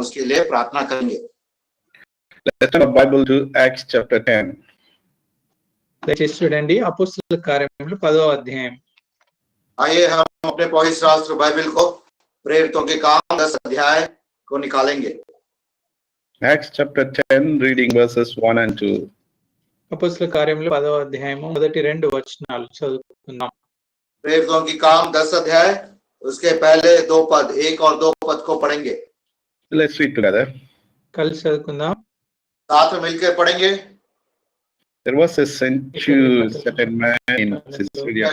उसके लिए प्रार्थना करेंगे। Let's turn our Bible to Acts chapter 10. దయచేసి చూడండి అపోస్తలుల కార్యములు 10వ అధ్యాయం. आइए हम अपने पवित्र शास्त्र बाइबल को प्रेरितों के काम 10 अध्याय को निकालेंगे। Acts chapter 10, reading verses 1 and 2. అపోస్తలుల కార్యములు 10వ అధ్యాయము మొదటి 2 వచనాలు చదువుకుందాం. प्रेरितों की काम 10 अध्याय, उसके पहले 2 पद, 1 और 2 पद को पढ़ेंगे। Let's read together. కలిసి చదువుకుందాం. साथ में मिलकर पढ़ेंगे। There was a certain man in Caesarea,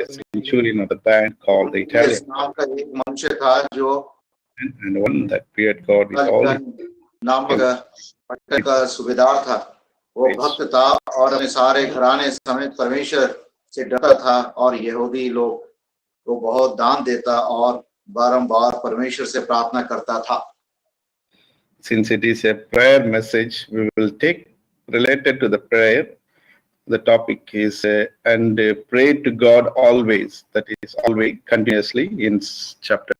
a centurion of the band called the Italian, नाम का एक मनुष्य था जो and one that feared God with all his नामक पट्टे का सूबेदार था। वो भक्त था और अपने सारे घराने समेत परमेश्वर से डरता था, और यहूदी लोग को बहुत दान देता और बारंबार परमेश्वर से प्रार्थना करता था। Since it is a prayer message, we will take related to the prayer. The topic is and pray to God always. That is always, continuously, in chapter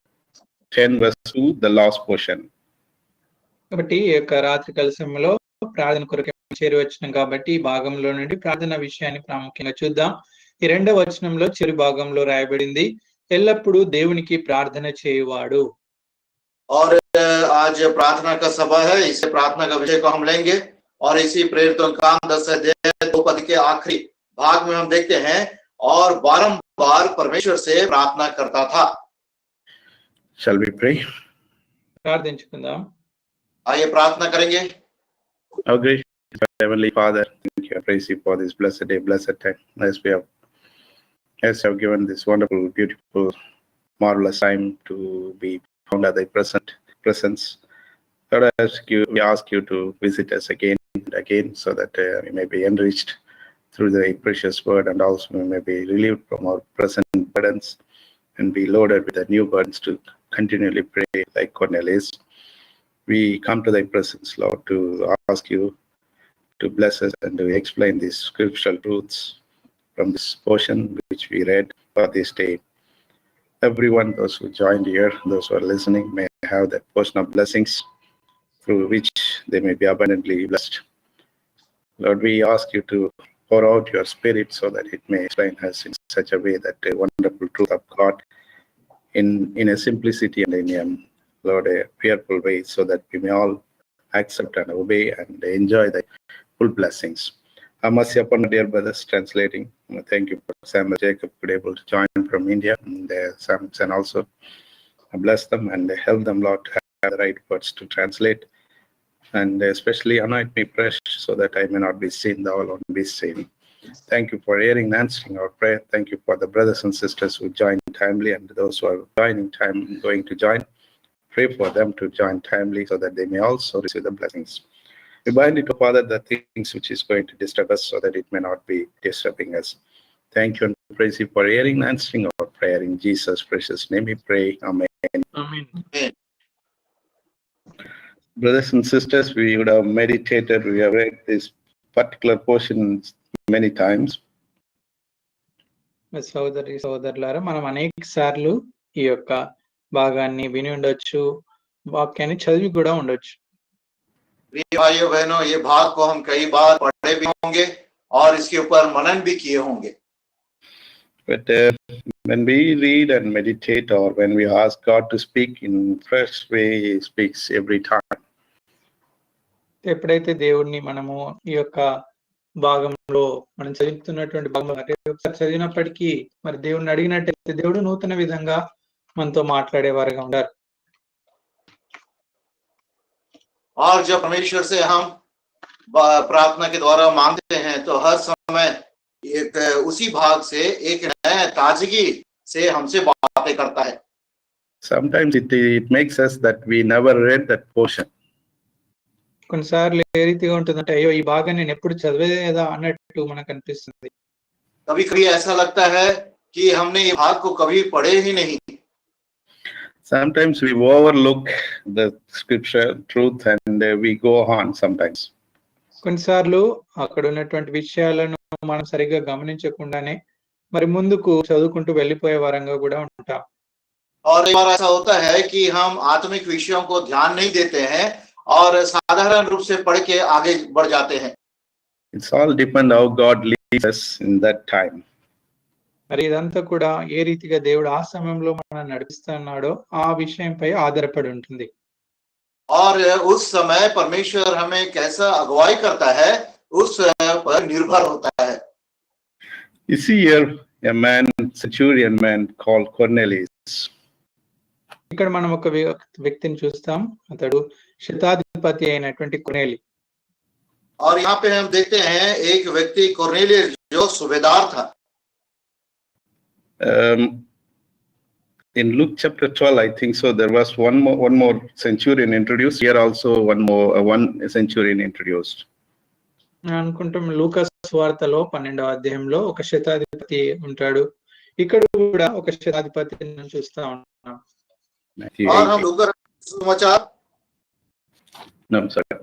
10 verse 2, the last portion. కాబట్టి ఈ యొక్క రాత్రి కలశంలో ప్రార్థన కొరకు చేరి వచ్చినాం కాబట్టి ఈ భాగంలో నుండి ప్రార్థన విషయాన్ని ప్రాముఖ్యంగా చూద్దాం. ఈ 2వ వచనంలో చివరి భాగంలో రాయబడింది, ఎల్లప్పుడూ దేవునికి ప్రార్థన చేయువాడు. और आज प्रार्थना का सभा है, इसे प्रार्थना का विषय को हम लेंगे, और इसी प्रेरितों का काम 10 अध्याय 2 पद के आखिरी भाग में हम देखते हैं, और बारंबार परमेश्वर से प्रार्थना करता था। Shall we pray? ప్రార్థించుకుందాం. आइए प्रार्थना करेंगे। Our gracious Heavenly Father, thank you, I praise you for this blessed day, blessed time, as you have given this wonderful, beautiful, marvelous time to be found at thy presence. Lord, we ask you to visit us again and again, so that we may be enriched through the precious word, and also we may be relieved from our present burdens and be loaded with the new burdens to continually pray like Cornelius. We come to thy presence, Lord, to ask you to bless us and to explain these scriptural truths from this portion which we read for this day. Everyone, those who joined here, those who are listening, may have that portion of blessings through which they may be abundantly blessed. Lord, we ask you to pour out your spirit so that it may explain us in such a way that a wonderful truth of God in a simplicity and in a, Lord, a fearful way, so that we may all accept and obey and enjoy the full blessings. I must say upon my dear brothers translating, thank you for Samuel Jacob could able to join from India, and Samson also. Bless them and help them, Lord, to have the right words to translate, and especially anoint me fresh, so that I may not be seen, thou alone be seen. Thank you for hearing and answering our prayer. Thank you for the brothers and sisters who joined timely, and those who are going to join. Pray for them to join timely, so that they may also receive the blessings. We bind it, Father, the things which is going to disturb us, so that it may not be disturbing us. Thank you and praise you for hearing and answering our prayer. In Jesus' precious name we pray. Amen. Amen. Brothers and sisters, we would have meditated, we have read this particular portion many times. సోదరి సోదరులారా, మనం అనేక సార్లు ఈ యొక్క భాగాన్ని విని ఉండొచ్చు, వాక్యాన్ని చదివి కూడా ఉండొచ్చు. भाइयों बहनों, ये भाग को हम कई बार पढ़े भी होंगे और इसके ऊपर मनन भी किए होंगे। But when we read and meditate, or when we ask God to speak in fresh way, He speaks every time. ఎప్పుడైతే దేవుడిని మనము ఈ యొక్క భాగంలో మనం చదువుతున్నటువంటి భాగంలో ఒకసారి చదివినప్పటికీ మరి దేవుడిని అడిగినట్టయితే దేవుడు నూతన విధంగా మనతో మాట్లాడేవారుగా ఉంటారు. और जब परमेश्वर से हम प्रार्थना के द्वारा मांगते हैं, तो हर समय एक उसी भाग से एक नया ताजगी से हमसे बातें करता है। Sometimes it makes us that we never read that portion. కొన్నిసార్లు ఏ రీతిగా ఉంటుందంటే, అయ్యో ఈ భాగాన్ని నేను ఎప్పుడు చదివేదా అన్నట్టు మనకు అనిపిస్తుంది. कभी कभी ऐसा लगता है कि हमने ये भाग को कभी पढ़े ही नहीं। Sometimes we overlook the scripture truth and we go on sometimes. కొన్నిసార్లు అక్కడ ఉన్నటువంటి విషయాలను మనం సరిగ్గా గమనించకుండానే మరి ముందుకు చదువుకుంటూ వెళ్ళిపోయే వారంగా కూడా ఉంటాం. और एक बार ऐसा होता है कि हम आत्मिक विषयों को ध्यान नहीं देते हैं और साधारण रूप से पढ़ के आगे बढ़ जाते हैं। It's all depend how God leads us in that time. మరి ఇదంతా కూడా ఏ రీతిగా దేవుడు ఆ సమయంలో మనం నడిపిస్తున్నాడో ఆ విషయంపై ఆధారపడి ఉంటుంది. और उस समय परमेश्वर हमें कैसा अगुवाई करता है उस पर निर्भर होता है। You see here a man, centurion man called Cornelius. ఇక్కడ మనం ఒక వ్యక్తిని చూస్తాం, అతడు శతాధిపతి అయినటువంటి కొర్నేలి. और यहाँ पे हम देखते हैं एक व्यक्ति कोर्नेलियस जो सूबेदार था। In Luke chapter 12, I think so, there was one more centurion introduced. Here also one centurion introduced. అనుకుంటాం లూకాసు సువార్తలో 12వ అధ్యాయంలో ఒక శతాధిపతి ఉంటాడు. ఇక్కడ కూడా ఒక శతాధిపతిని చూస్తా ఉన్నాం. और हम लूका समाचार No, sorry.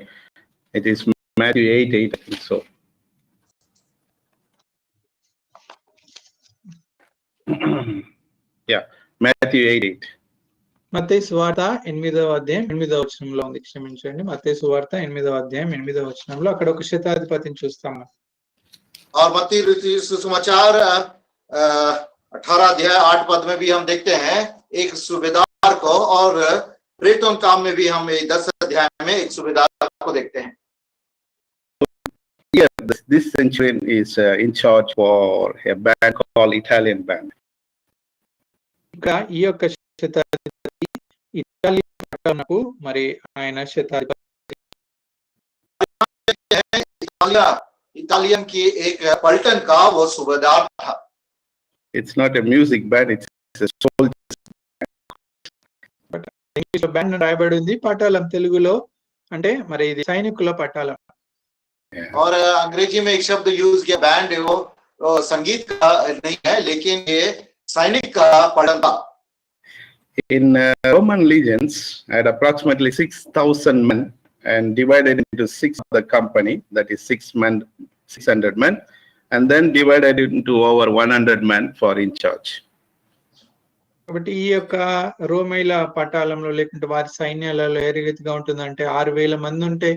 It is Matthew 8:8, I think so. Yeah, Matthew 8:8. మత్తయి సువార్త 8వ అధ్యాయం 8వ వచనంలో ఉంది. క్షమించండి, మత్తయి సువార్త 8వ అధ్యాయం 8వ వచనంలో అక్కడ ఒక శతాధిపతిని చూస్తాము. और मत्ती सुसमाचार 18 अध्याय 8 पद में भी हम देखते हैं एक सूबेदार को, और प्रेरितों काम में भी हम 10 अध्याय में एक सूबेदार को देखते हैं। Yeah, this centurion is in charge for a band called Italian band. ఇంకా ఈ యొక్క శతాధిపతి ఇటాలియన్ పట్టణకు మరి ఆయన శతాధిపతి. इटालियन की एक पलटन का वो सूबेदार था। It's not a music band, it's a soldier. English లో బ్యాండ్ రాయబడి ఉంది, పటాలం తెలుగులో అంటే మరి ఇది సైనికుల పటాలం. और अंग्रेजी में एक शब्द यूज किया बैंड, वो संगीत का नहीं है लेकिन ये सैनिक का पलटन था। In Roman legions had approximately 6,000 men and divided into 6 of the company, that is 600 men, and then divided into over 100 men for in charge. కాబట్టి ఈ యొక్క రోమైల పటాలంలో లేకుంటే వారి సైన్యాలలో ఏ రీతిగా ఉంటుందంటే 6,000 మంది ఉంటే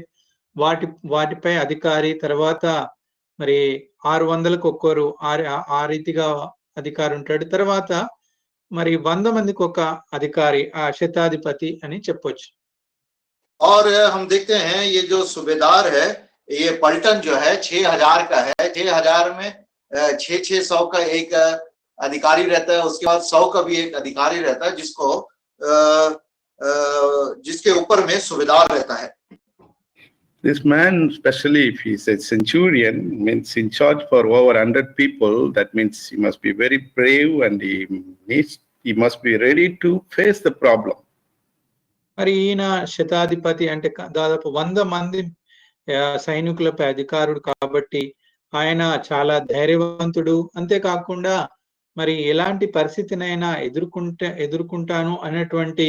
వాటిపై అధికారి, తర్వాత మరి 600కు ఒక్కరు ఆ రీతిగా అధికారి ఉంటాడు. తర్వాత మరి 100 మందికి ఒక అధికారి, ఆ శతాధిపతి అని చెప్పొచ్చు. और हम देखते हैं ये जो सूबेदार है, ये पलटन जो है 6,000 का है। 6,000 में 600 का एक अधिकारी रहता है, उसके बाद 100 का भी एक अधिकारी रहता है जिसके ऊपर में सूबेदार रहता है। This man, especially if he's a centurion, means in charge for over 100 people. That means he must be very brave and he must be ready to face the problem. మరి ఈయన శతాధిపతి అంటే దాదాపు 100 మంది సైనికులపై అధికారుడు కాబట్టి ఆయన చాలా ధైర్యవంతుడు. అంతేకాకుండా మరి ఎలాంటి పరిస్థితినైనా ఎదుర్కొంటాను అనేటువంటి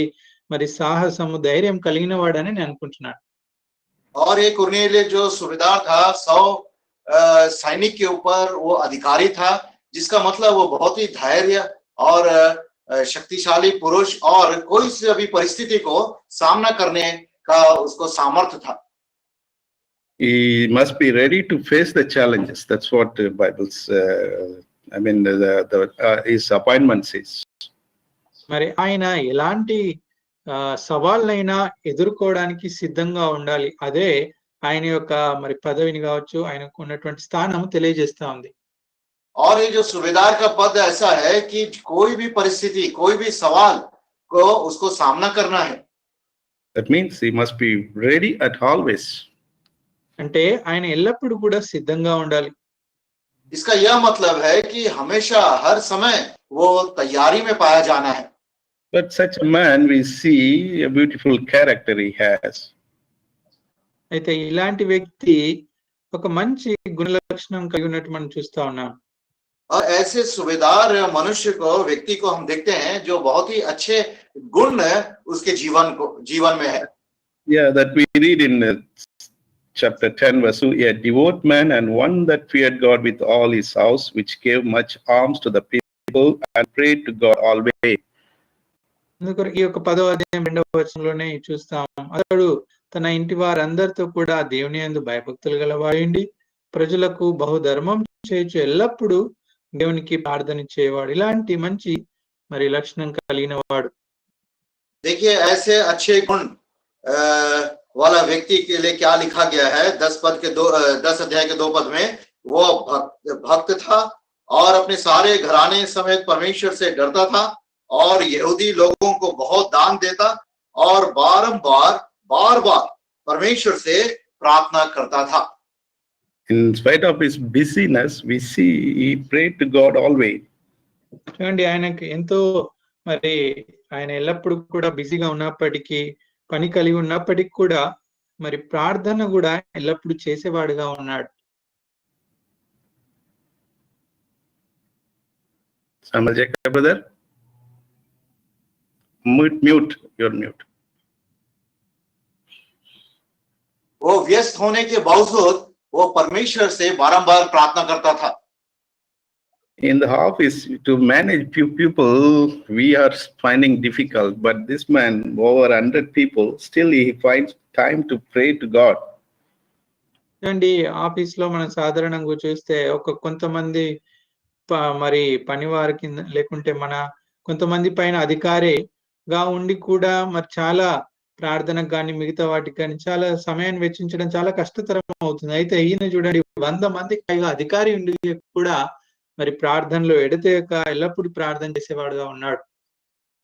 మరి సాహసము, ధైర్యం కలిగిన వాడని నేను అనుకుంటున్నాను. और एक कुर्नेलियस जो सूबेदार था 100 सैनिक के ऊपर वो अधिकारी था, जिसका मतलब वो बहुत ही धैर्य और शक्तिशाली पुरुष और कोई सी भी परिस्थिति को सामना करने का उसको सामर्थ्य था। He must be ready to face the challenges. That's what the Bible's his appointment says. మరి ఆయన ఎలాంటి సవాళ్ళైనా ఎదుర్కోవడానికి సిద్ధంగా ఉండాలి. అదే ఆయన యొక్క మరి పదవిని కావచ్చు, ఆయనకు ఉన్నటువంటి స్థానం తెలియజేస్తా ఉంది. और ये जो सूबेदार का पद ऐसा है कि कोई भी परिस्थिति, कोई भी सवाल को उसको सामना करना है। That means he must be ready at always. అంటే ఆయన ఎల్లప్పుడూ కూడా సిద్ధంగా ఉండాలి. इसका यह मतलब है कि हमेशा हर समय वो तैयारी में पाया जाना है। But such a man, we see a beautiful character he has. అయితే ఇలాంటి వ్యక్తి ఒక మంచి గుణ లక్షణం కలిగి ఉన్నట్టు మనం చూస్తా ఉన్నాం. और ऐसे सूबेदार मनुष्य को, व्यक्ति को हम देखते हैं जो बहुत ही अच्छे गुण उसके जीवन में है। Yeah, that we read in chapter 10 verse 2, a devout man and one that feared God with all his house, which gave much alms to the people and prayed to God always. అందుకొరకు ఈ యొక్క 10వ అధ్యాయం 2వ వచనంలోనే చూస్తాం. అతడు తన ఇంటి వారందరితో కూడా దేవుని యందు భయభక్తులు గలవాయుండి ప్రజలకు బహుధర్మం చేయుచు ఎల్లప్పుడూ దేవునికి ప్రార్థన చేయవాడు. ఇలాంటి మంచి మరి లక్షణం కలిగిన వాడు. देखिए ऐसे अच्छे गुण वाला व्यक्ति के लिए क्या लिखा गया है 10 अध्याय के 2 पद में, वो भक्त था और अपने सारे घराने समेत परमेश्वर से डरता था और यहूदी लोगों को बहुत दान देता और बार बार परमेश्वर से प्रार्थना करता था. In spite of his busyness, we see he prayed to God always. చూడండి, ఆయనకి ఎంతో మరి ఆయన ఎల్లప్పుడూ కూడా బిజీగా ఉన్నప్పటికీ, పని కలిగి ఉన్నప్పటికీ కూడా మరి ప్రార్థన కూడా ఎల్లప్పుడూ చేసేవాడుగా ఉన్నాడు. Samuel Jacob, brother. Mute. You're mute. वो व्यस्त होने के बावजूद वो परमेश्वर से बारंबार प्रार्थना करता था. In the office, to manage few people, we are finding difficult. But this man, over 100 people, still he finds time to pray to God. చూడండి, ఆఫీస్ లో మనం సాధారణంగా చూస్తే కొంతమంది మరి పని వారి కింద లేకుంటే మన కొంతమంది పైన అధికారిగా ఉండి కూడా మరి చాలా ప్రార్థనకు కానీ మిగతా వాటికి కానీ చాలా సమయాన్ని వెచ్చించడం చాలా కష్టతరం అవుతుంది. అయితే ఈయన చూడండి 100 మందికి పైగా అధికారి ఉండి కూడా మరి ప్రార్థనలో ఎడతెగక ఎల్లప్పుడూ ప్రార్థన చేసేవాడుగా ఉన్నాడు.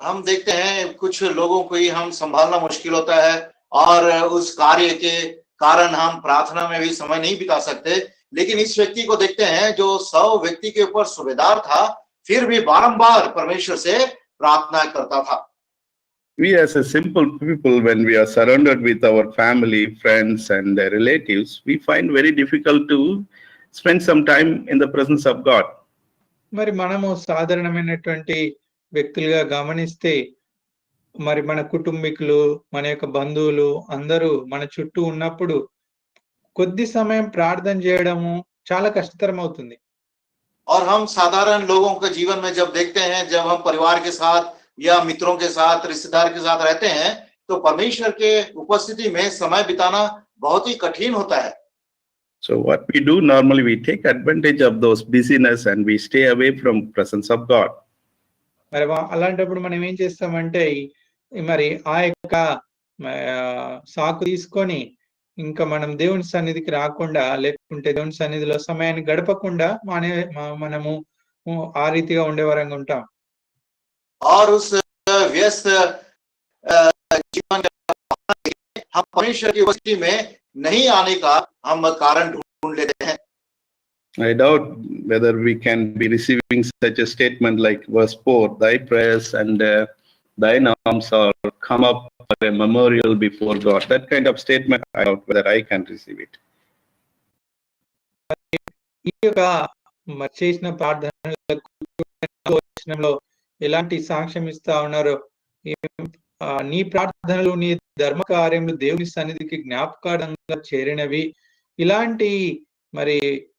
हम देखते हैं कुछ लोगों को ही हम संभालना मुश्किल होता है और उस कार्य के कारण हम प्रार्थना में भी समय नहीं बिता सकते, लेकिन इस व्यक्ति को देखते हैं जो 100 व्यक्ति के ऊपर सूबेदार था, फिर भी बारंबार परमेश्वर से प्रार्थना करता था. We as a simple people, when we are surrounded with our family, friends and relatives, we find very difficult to spend some time in the presence of God. మరి మనము సాధారణమైనటువంటి వ్యక్తులుగా గమనిస్తే మరి మన కుటుంబీకులు, మన యొక్క బంధువులు అందరూ మన చుట్టూ ఉన్నప్పుడు కొద్ది సమయం ప్రార్థన చేయడము చాలా కష్టతరం అవుతుంది. और हम साधारण लोगों के जीवन में जब देखते हैं, जब हम परिवार के साथ या मित्रों के साथ, रिश्तेदार के साथ रहते हैं, तो परमेश्वर के उपस्थिति में समय बिताना बहुत ही कठिन होता है. So what we do normally, we take advantage of those busyness and we stay away from presence of God. మరి అలాంటప్పుడు మనం ఏం చేస్తామంటే మరి ఆ యొక్క సాకు తీసుకొని ఇంకా మనం దేవుని సన్నిధికి రాకుండా, లేకుంటే దేవుని సన్నిధిలో సమయాన్ని గడపకుండా మనము ఆ రీతిగా ఉండేవారంగా ఉంటాం. और उस व्यस्त जीवन हम परमेश्वर की उपस्थिति में नहीं आने का हम कारण ढूंढ लेते हैं. I doubt whether we can be receiving such a statement like verse 4, thy prayers and thine arms are come up for a memorial before God. That kind of statement, I doubt whether I can receive it. ఈ యొక్క చేసిన ప్రార్థనలో ఎలాంటి సాక్ష్యం ఇస్తా ఉన్నారు? నీ ప్రార్థనలు, నీ ధర్మ కార్యములు దేవుని సన్నిధికి జ్ఞాపకార్థంగా చేరినవి. ఇలాంటి మరి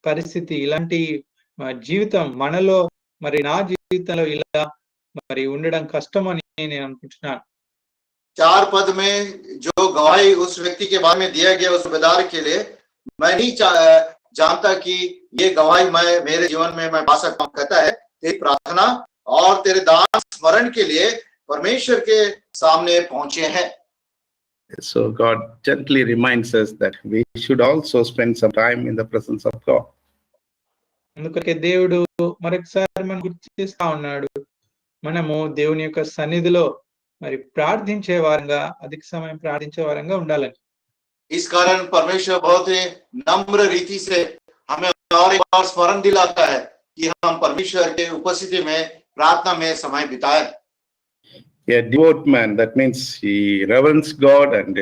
పరిస్థితి, ఇలాంటి జీవితం మనలో మరి నా జీవితంలో ఇలా మరి ఉండడం కష్టమని నేను అనుకుంటున్నాను. 4 पद में जो गवाही उस व्यक्ति के बारे में दिया गया उस सूबेदार के लिए, मैं नहीं जानता कि ये गवाही मैं मेरे जीवन में मैं पा सकता हूं. कहता है तेरी प्रार्थना और तेरे दान स्मरण के लिए परमेश्वर के सामने पहुंचे हैं. So God gently reminds us that we should also spend some time in the presence of God. అందుకే దేవుడు మరొకసారి మనం గుర్తు చేస్తా ఉన్నాడు, మనము దేవుని యొక్క సన్నిధిలో మరి ప్రార్థించే వారంగా, అధిక సమయం ప్రార్థించే వారంగా ఉండాలని. इस कारण परमेश्वर बहुत ही नम्र रीति से हमें और एक बार स्मरण दिलाता है कि हम परमेश्वर के उपस्थिति में प्रार्थना में समय बिताएं. A devout man, that means he reverence God and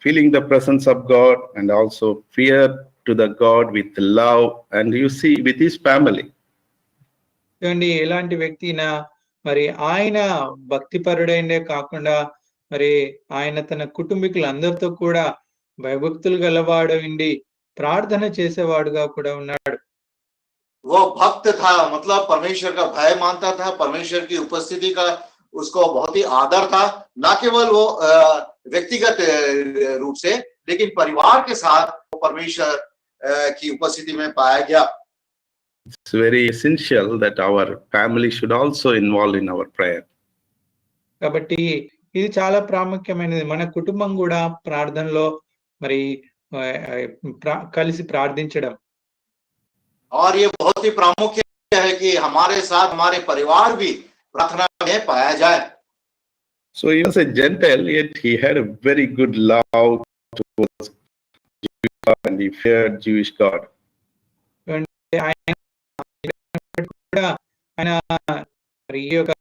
feeling the presence of God and also fear to the God with love, and you see with his family. చూడండి, ఎలాంటి వ్యక్తినా మరి ఆయన భక్తిపరుడైనే కాకుండా మరి ఆయన తన కుటుంబీకులందరితో కూడా భయభక్తులు గలవాడండి ప్రార్థన చేసేవాడుగా కూడా ఉన్నాడు. वो भक्त था, मतलब परमेश्वर का भय मानता था, परमेश्वर की उपस्थिति का उसको बहुत ही आदर था, ना केवल वो व्यक्तिगत रूप से, लेकिन परिवार के साथ वो परमेश्वर की उपस्थिति में पाया गया। It's very essential that our family should also involve in our prayer. కాబట్టి ఇది చాలా ప్రాముఖ్యమైనది. మన కుటుంబం కూడా ప్రార్థనలో మరి కలిసి ప్రార్థించడం. और ये बहुत ही प्रामुख्य है कि हमारे साथ हमारे परिवार भी प्रार्थना में पाया जाए। So he was a Gentile, yet he had a very good love towards Jewish God and he feared Jewish God. ఆయన మరి ఈ యొక్క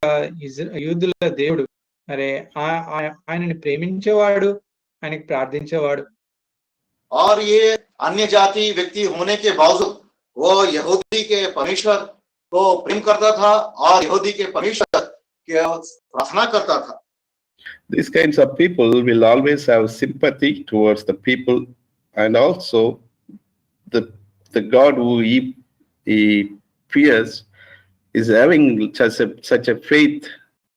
యూదుల దేవుడు, మరి ఆయనని ప్రేమించేవాడు, ఆయనకి ప్రార్థించేవాడు. और ये अन्य जाति व्यक्ति होने के बावजूद वो यहूदी के परमेश्वर को प्रेम करता था और यहूदी के परमेश्वर की प्रार्थना करता था। These kinds of people will always have sympathy towards the people, and also the God who he fears is having such a faith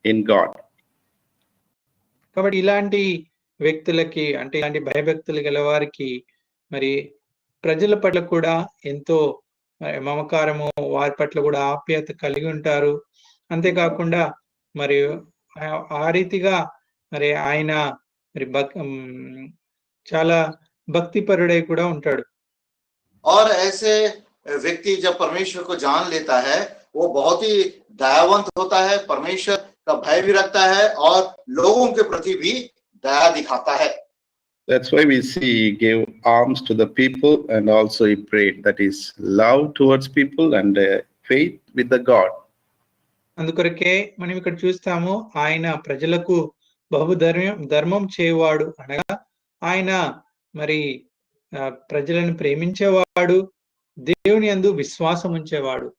in God. కాబట్టి ఇలాంటి వ్యక్తులకి, అంటే ఇలాంటి భయభక్తులు గల వారికి మరి ప్రజల పట్ల కూడా ఎంతో మమకారము, వారి పట్ల కూడా ఆప్యాయత కలిగి ఉంటారు. అంతేకాకుండా మరి ఆ రీతిగా మరి ఆయన మరి చాలా భక్తిపరుడై కూడా ఉంటాడు. और ऐसे व्यक्ति जब परमेश्वर को जान लेता है, वो बहुत ही दयावंत होता है, परमेश्वर का भय भी रखता है और लोगों के प्रति भी दया दिखाता है। That's why we see he gave alms to the people and also he prayed. That is love towards people and faith with the God. అందుకొరకే మనం ఇక్కడ చూస్తాము, ఆయన ప్రజలకు ధర్మం చేయవాడు అనగా ఆయన మరి ప్రజలను ప్రేమించేవాడు, దేవుని యందు విశ్వాసం ఉంచేవాడు.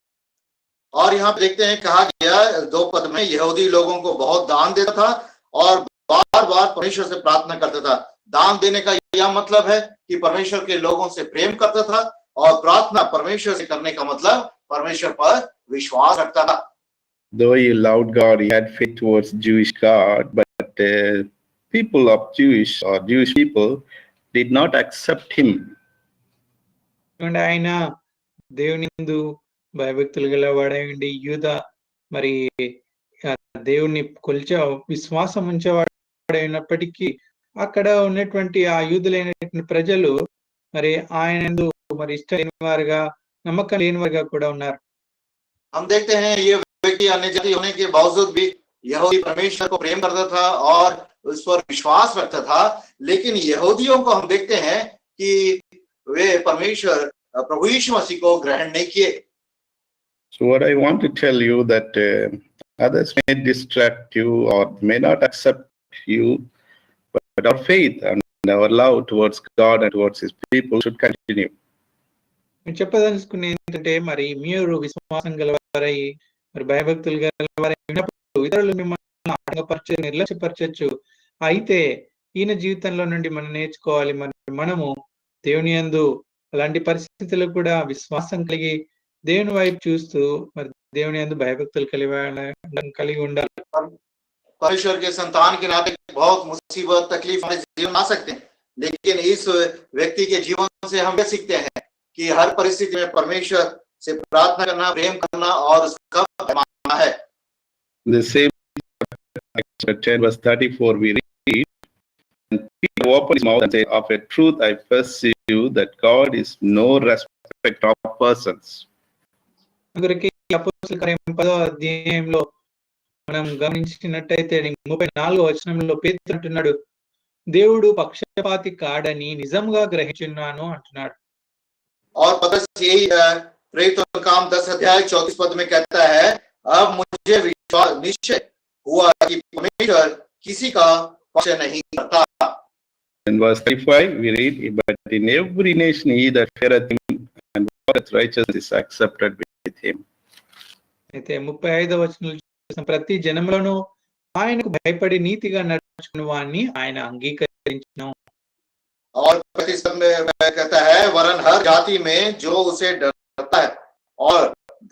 और यहाँ देखते हैं कहा गया 2 पद में, यहूदी लोगों को बहुत दान देता था और बार बार परमेश्वर से प्रार्थना करता था। दान देने का यह मतलब है कि परमेश्वर के लोगों से प्रेम करता था, और प्रार्थना परमेश्वर से करने का मतलब परमेश्वर पर विश्वास रखता था। Though he loved God, he had faith towards Jewish God, but people of Jewish people did not accept him. ఆయన దేవుని యందు భయభక్తులు గలవాడైండి, యూద మరి దేవుణ్ణి కొలిచే విశ్వాసం ఉంచేవాడైనప్పటికీ అక్కడ ఉన్నటువంటి ఆ యూదులైనటువంటి ప్రజలు మరి ఆయన మరి ఇష్టం లేని వారుగా, నమ్మకం లేని వారుగా కూడా ఉన్నారు. हम देखते हैं ये व्यक्ति अन्य जाति होने के बावजूद भी यहूदी परमेश्वर को प्रेम करता था और उस पर विश्वास रखता था, लेकिन यहूदियों को हम देखते हैं कि वे परमेश्वर प्रभु यीशु मसीह को ग्रहण नहीं किए। So what I want to tell you that others may distract you or may not accept you, but our faith and our love towards God and towards his people should continue. నేను చెప్పదలుచుకునే ఏంటంటే, మరి మీరు విశ్వాసం గలవారై మరి భయభక్తులు గలవారై ఉన్నప్పుడు ఇతరులు మిమ్మల్ని ఆటంకపరచు, నిర్లక్ష్యపరచచ్చు. అయితే ఈయన జీవితంలో నుండి మనం నేర్చుకోవాలి, మరి మనము దేవుని యందు అలాంటి పరిస్థితుల్లో కూడా విశ్వాసం కలిగి దేవుని వైపు చూస్తూ మరి దేవుని యందు భయభక్తులు కలిగి ఉండాలి. परमेश्वर के संतान के नाते बहुत मुसीबत तकलीफ हमारे जीवन आ सकते हैं, लेकिन इस व्यक्ति के जीवन से हम ये सीखते हैं कि हर परिस्थिति में परमेश्वर से प्रार्थना करना, प्रेम करना और उसका मानना है। The same chapter 10 verse 34 we read, and Peter opened his mouth and said, of a truth I perceive that God is no respecter of persons. అందుకే అపోస్తలుల కార్యం 10వ అధ్యాయంలో మనం గమనించినట్టయితే 34వ వచనంలో పేతురు అంటున్నాడు, దేవుడు పక్షపాతి కాడని నిజంగా గ్రహించున్నాను అంటున్నాడు. और पतरस यही प्रेरितों का काम 10 अध्याय 34 पद में कहता है, अब मुझे विश्वास निश्चय हुआ कि परमेश्वर किसी का पक्ष नहीं करता। In verse 35 we read, but in every nation he that feareth him and walketh righteousness is accepted with him. అయితే 35వ వచనంలో చూసిన ప్రతి జనములను ఆయనకు భయపడి నీతిగా నడుచుకుని వాణ్ణి ఆయన అంగీకరించును. और 35 में कहता है, वरन हर जाति में जो उसे डरता है और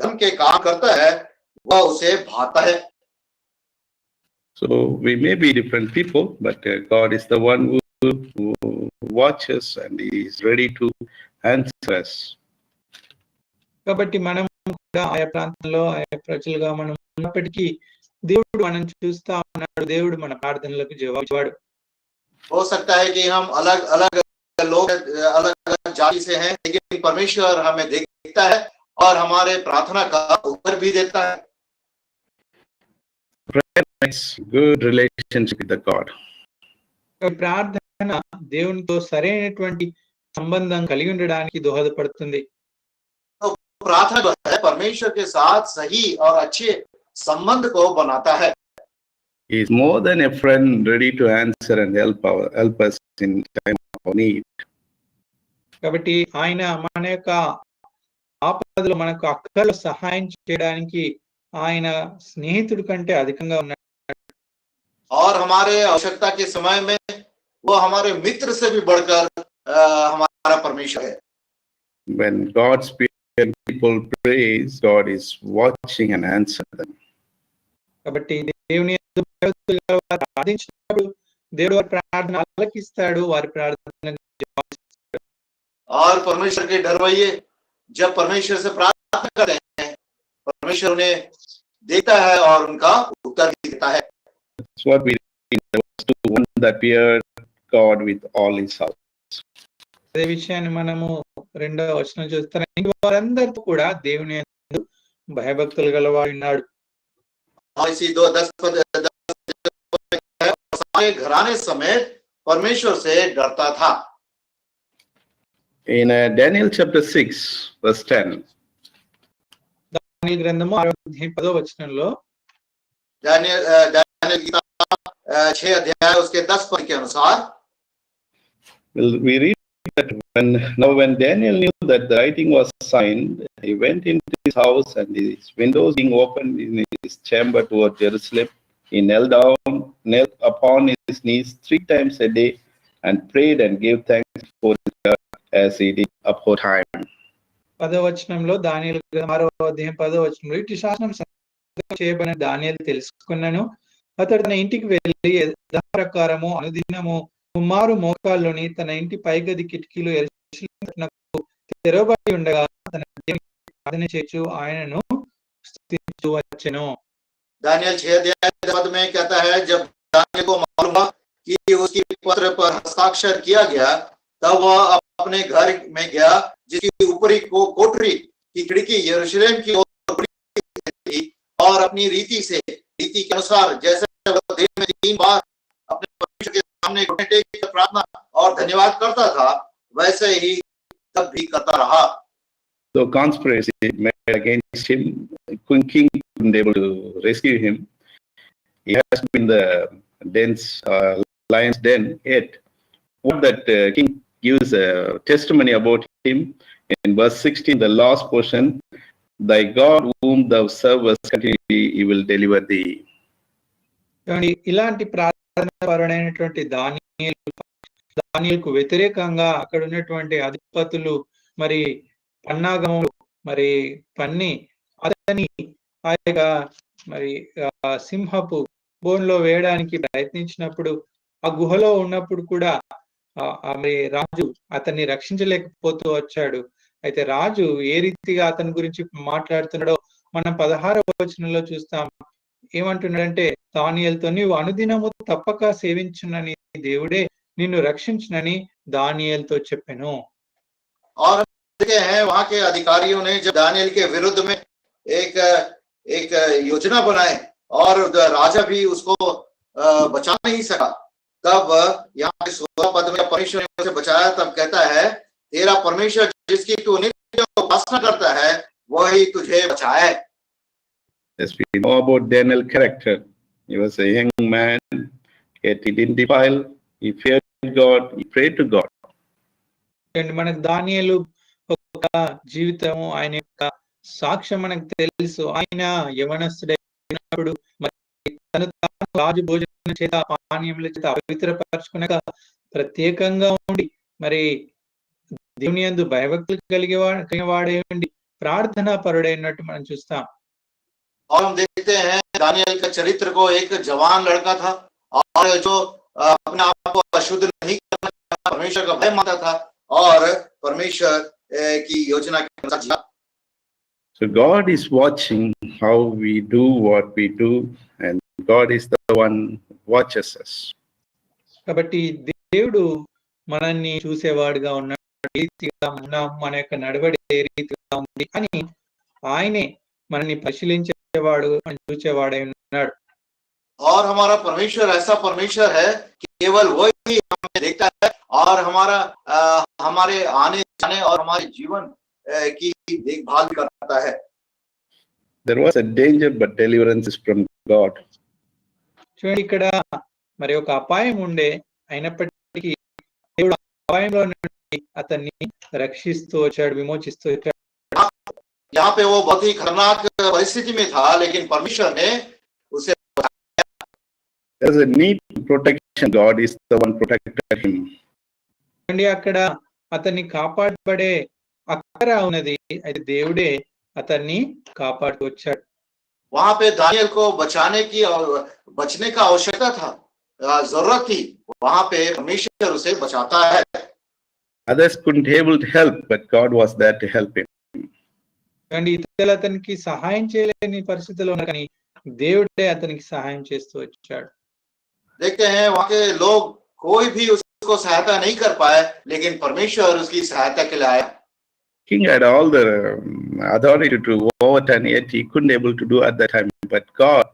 धर्म के काम करता है वह उसे भाता है। So we may be different people, but God is the one who watches and He is ready to answer us. కాబట్టి మనం కూడా ఆయా ప్రాంతంలో ఆయా ప్రజలుగా మనం ఉన్నప్పటికీ దేవుడు మనం చూస్తా ఉన్నాడు. దేవుడు మన ప్రార్థనలకు జవాబు. हो सकता है कि हम अलग अलग लोग अलग अलग जाति से हैं, लेकिन परमेश्वर हमें देखता है और हमारे प्रार्थना का उत्तर भी देता है. Prayer makes good relationship with the God. ప్రార్థన దేవునితో సరైనటువంటి సంబంధం కలిగి ఉండడానికి దోహదపడుతుంది. प्रार्थना जो है परमेश्वर के साथ सही और अच्छे संबंध को बनाता है. He is more than a friend, ready to answer and help us in time of need. కాబట్టి ఆయన మన యొక్క ఆపదలో మనకు అక్కలు సహాయం చేయడానికి ఆయన స్నేహితుడి కంటే అధికంగా ఉన్నాడు. और हमारे आवश्यकता के समय में वो हमारे मित्र से भी बढ़कर हमारा परमेश्वर है. When God's people praise, God is watching and answering them. కాబట్టి దేవుని యందు భయభక్తులు ప్రార్థించినప్పుడు దేవుడు వారి ప్రార్థన ఆలకిస్తాడు, వారి ప్రార్థనకు జవాబిస్తాడు. और परमेश्वर के डरवैये जब परमेश्वर से प्रार्थना करते हैं, परमेश्वर उन्हें देता है और उनका उत्तर भी देता है. That's what we read in verse 2, one that feared God with all his house. అదే విషయాన్ని మనము 2వ వచనం చూస్తాం. వారందరితో కూడా దేవుని యందు భయభక్తులు గలవాడు ఉన్నాడు. इसी 2:10 सारे घराने समेत परमेश्वर से डरता था. In Daniel chapter 6, verse 10, దానియేలు గ్రంథము 10వ వచనంలో दानियल गीता 6 अध्याय उसके 10 पद के अनुसार we read that when Daniel knew that the writing was signed, he went into his house, and his windows being opened in his chamber toward Jerusalem, he knelt upon his knees 3 times a day and prayed and gave thanks for God as he did aforetime. 10వ వచనంలో దానియేలు గ్రంథం 6వ అధ్యాయం 10వ వచనంలో ఇటు శాసనం చేయబడిన దానియేలు తెలుసుకున్నాను. అతడు తన ఇంటికి వెళ్ళి యథాప్రకారము అనుదినము కుమారు మోకాల్లోని తన ఇంటి పైగది కిటికీలు యెరూషలేమునకు తెరవబడి ఉండగా తన దేవునికి ప్రార్థన చేస్తూ ఆయనను స్తుతించు వచ్చెను. दानियल 6 अध्याय पद में कहता है, जब दानियल को मालूम हुआ कि उसकी पत्र पर हस्ताक्षर किया गया, तब वह अपने घर में गया, जिसकी ऊपरी कोठरी की खिड़की यरूशलेम की ओर थी, और अपनी रीति के अनुसार जैसे वह दिन में 3 बार अपने परमेश्वर के सामने घुटने टेक कर प्रार्थना और धन्यवाद करता था, वैसे ही तब भी करता रहा. So conspiracy made against him, king wasn't able to rescue him. He has been the lion's den yet. What that king gives a testimony about him in verse 16, the last portion, thy God whom thou servest continually, he will deliver thee. ఇలాంటి ప్రార్థనాపరుడైనటువంటి దానియేలుకు వ్యతిరేకంగా అక్కడ ఉన్నటువంటి అధిపతులు మరి పన్నాగములు మరి పన్ని అతని ఆ యొక్క మరి సింహపు బోన్లో వేయడానికి ప్రయత్నించినప్పుడు ఆ గుహలో ఉన్నప్పుడు కూడా మరి రాజు అతన్ని రక్షించలేకపోతూ వచ్చాడు. అయితే రాజు ఏ రీతిగా అతని గురించి మాట్లాడుతున్నాడో మనం 16వ వచనంలో చూస్తాం. ఏమంటున్నాడంటే, దానియేలుతో నీవు అనుదినము తప్పక సేవించునని దేవుడే నిన్ను రక్షించునని దానియేలుతో చెప్పెను. और देखे हैं वहां के अधिकारियों ने जब दानियल के विरुद्ध में एक योजना बनाए और राजा भी उसको बचा नहीं सका, तब यहाँ के 16 पद में परमेश्वर ने उसे बचाया. तब कहता है, तेरा परमेश्वर जिसकी तू नित्य उपासना करता है वही तुझे बचाए. Yes, we know about Daniel's character. He was a young man, yet he didn't defile. He feared God. He prayed to God. మనకు దానియేలు ఒక జీవితము, ఆయన యొక్క సాక్ష్యం మనకు తెలుసు. ఆయన యవనస్తుడైనప్పుడు మరి తను రాజు భోజనం చేత పానీయముల చేత అపవిత్రపరచుకునక ప్రత్యేకంగా ఉండి మరి దేవుని యందు భయభక్తులు కలిగినవాడే ఉండి ప్రార్థనా పరుడైనట్టు మనం చూస్తాం. और हम देखते हैं दानियल का चरित्र को एक जवान लड़का था और जो अपने आप को अशुद्ध नहीं करना चाहता, परमेश्वर का भय मानता था और परमेश्वर की योजना के अनुसार जिया। So God is watching how we do what we do, and God is the one who watches us. కాబట్టి దేవుడు మనల్ని చూసేవాడుగా ఉన్నాడు, రీతిగా మన యొక్క నడవడి ఏ రీతిగా ఉంది అని ఆయనే మనల్ని పరిశీలించేవాడు అని చూసేవాడై ఉన్నాడు. और हमारा परमेश्वर ऐसा परमेश्वर है कि केवल वही हमें देखता है और हमारे आने जाने और हमारे जीवन की देखभाल भी करता है. There was a danger, but deliverance is from God. చూడండి, ఇక్కడ మరి ఒక అపాయం ఉండే, అయినప్పటికీ దేవుడు అపాయంలో నుండి అతన్ని రక్షిస్తూ వచ్చాడు, విమోచిస్తూ వచ్చాడు. यहाँ पे वो बहुत ही खतरनाक परिस्थिति में था, लेकिन परमेश्वर ने उसे There's a need to protection. God is the one protected him. అక్కడ అతన్ని కాపాడబడే అక్కర ఉన్నది, అయితే దేవుడే అతన్ని కాపాడుతూ వచ్చాడు. वहां पे दानियल को बचने का आवश्यकता था, जरूरत थी. वहां पे परमेश्वर उसे बचाता है. Others couldn't able to help, but God was there to help him. ఇతరులు అతనికి సహాయం చేయలేని పరిస్థితిలో ఉన్నారు, కానీ దేవుడే అతనికి సహాయం చేస్తూ వచ్చాడు. देखते हैं वहां के लोग कोई भी उसको सहायता नहीं कर पाए, लेकिन परमेश्वर उसकी सहायता के लिए आया. King had all the authority to overturn, yet he couldn't able to do at that time. But God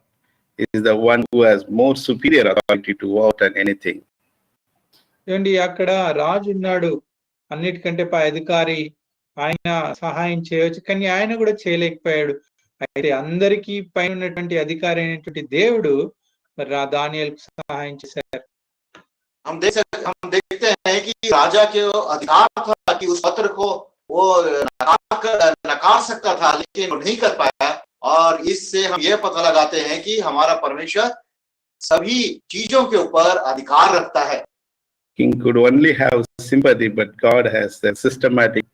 is the one who has more superior authority to overturn anything. అక్కడ రాజు ఉన్నాడు, అన్నిటికంటే పై అధికారి, ఆయన సహాయం చేయవచ్చు, కానీ ఆయన కూడా చేయలేకపోయాడు. అయితే అందరికీ పైన ఉన్నటువంటి అధికారి అయినటువంటి దేవుడు మరి దానియేలుకు సహాయం చేశారు. हम देखते हैं कि राजा के अधिकार था कि उस पत्र को वो नकार सकता था, लेकिन वो नहीं कर पाया. और इससे हम ये पता लगाते हैं कि हमारा परमेश्वर सभी चीजों के ऊपर अधिकार रखता है. King could only have sympathy, but God has the systematic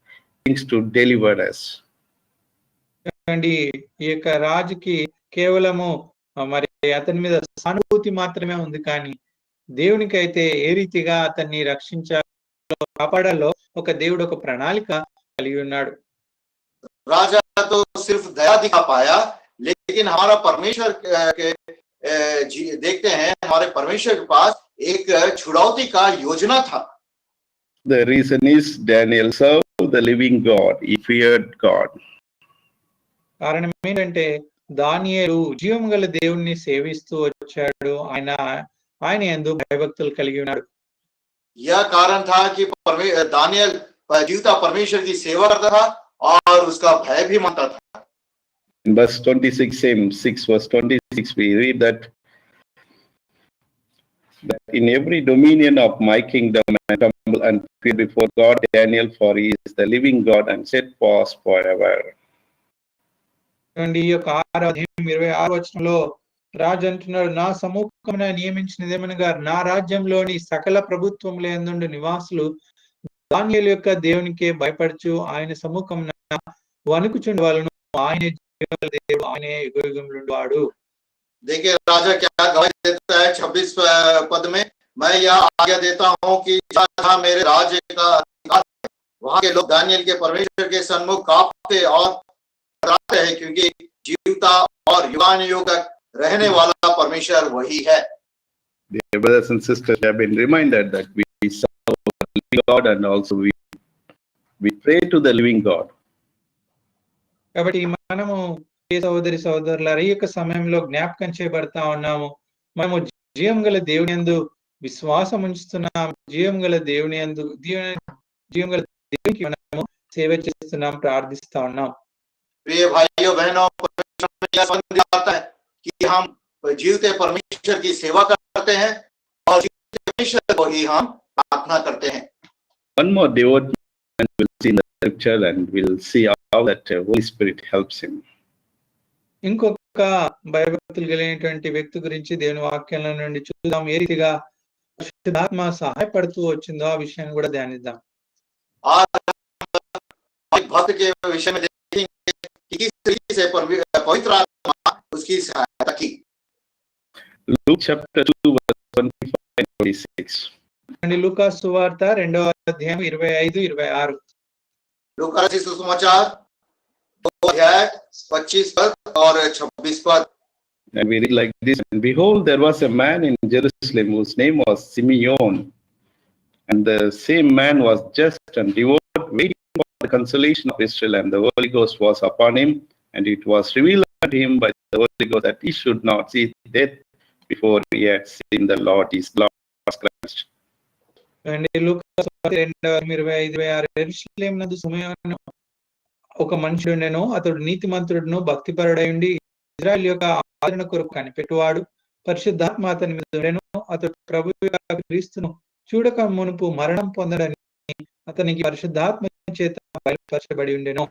things to deliver us. ఈ యొక్క రాజుకి కేవలము మరి అతని మీద సానుభూతి మాత్రమే ఉంది, కానీ దేవునికి అయితే ఏ రీతిగా అతన్ని రక్షించాలో కాపాడాలో ఒక దేవుడు ఒక ప్రణాళిక కలిగి ఉన్నాడు. राजा तो सिर्फ दया दिखा पाया, लेकिन हमारा परमेश्वर देखते हैं हमारे परमेश्वर के पास एक छुड़ौती का योजना था. The reason is Daniel served the living God. He feared God. కారణం ఏంటంటే దానియేలు జీవం గల దేవుణ్ణి సేవిస్తూ వచ్చాడు, ఆయన యందు భయభక్తులు కలిగి ఉన్నాడు. यह कारण था कि दानियल जीवता परमेश्वर की सेवा करता था और उसका भय भी मानता था. In verse 26, same 6 verse 26, we read that in every dominion of my kingdom I tremble and fear before God, Daniel, for he is the living God and set fast forever. ఈ యొక్క 6వ వచనంలో రాజు అంటున్నాడు, నా సముఖమున నియమించినదేమనగా నా రాజ్యంలోని సకల ప్రభుత్వముల యందు నివాసులు దానియేలు యొక్క దేవునికే భయపడుచు ఆయన సముఖమున వణుకుచుండు వాళ్ళను, ఆయనే జీవముల దేవుడు, ఆయనే యుగయుగములుండువాడు. देखिए राजा क्या गवाही देता है 26 पद में, मैं यह आज्ञा देता हूं कि जहां मेरे राज्य का अधिकार है, वहां के लोग दानियल के परमेश्वर के सन्मुख कांपते और डरते हैं, क्योंकि जीवता और युगानुयुग रहने वाला परमेश्वर वही है. Dear brothers and sisters, have been reminded that we serve the living God and also we pray to the living God. కాబట్టి మనము సహోదరి సహోదరులారా, ఈ యొక్క సమయంలో జ్ఞాపకం చేయబడతా ఉన్నాము, మనము జీవం గల దేవుని యందు విశ్వాసం ఉంచుతున్నాం, జీవం గల దేవునికి మనము సేవ చేస్తున్నాం, ప్రార్థిస్తా ఉన్నాం. प्रिय भाइयों बहनों, आता है कि हम जीवते परमेश्वर की सेवा करते हैं और जीवते परमेश्वर को ही हम प्रार्थना करते हैं. One more devotion we'll see in the scripture and we'll see how that Holy Spirit helps him. ఇంకొక భయభక్తులు కలిగినటువంటి వ్యక్తి గురించి దేవుని వాక్యాల నుండి చూద్దాం, ఏ రీతిగా పరిశుద్ధాత్మ సహాయపడుతూ వచ్చిందో ఆ విషయాన్ని కూడా ధ్యానిద్దాం. भक्त के विषय में देखेंगे कि किस तरीके से पवित्र आत्मा उसकी सहायता की। Luke chapter 2, verse 25 and 26. అండి లూకా సువార్త 2వ అధ్యాయం 25-26. लूका रचित सुसमाचार 2 अध्याय 25 पद और 26 पद। And we read like this: And behold, there was a man in Jerusalem whose name was Simeon. And the same man was just and devout, waiting for the consolation of Israel, and the Holy Ghost was upon him. And it was revealed unto him by the Holy Ghost that he should not see death before he had seen the Lord, his Lord Christ. అండి లూకా సువార్త 2:25-26. యెరూషలేము నందు సిమెయోను ఒక మనుషుడుండెను. అతడు నీతిమంతుడును భక్తిపరుడై ఉండి ఇశ్రాయేలు యొక్క ఆదరణ కొరకు కనిపెట్టువాడు. పరిశుద్ధాత్మ అతని మీద ఉండెను. అతడు ప్రభువు యొక్క క్రీస్తును చూడక మునుపు మరణం పొందడని అతనికి పరిశుద్ధాత్మ చేత బయలుపరచబడి ఉండెను.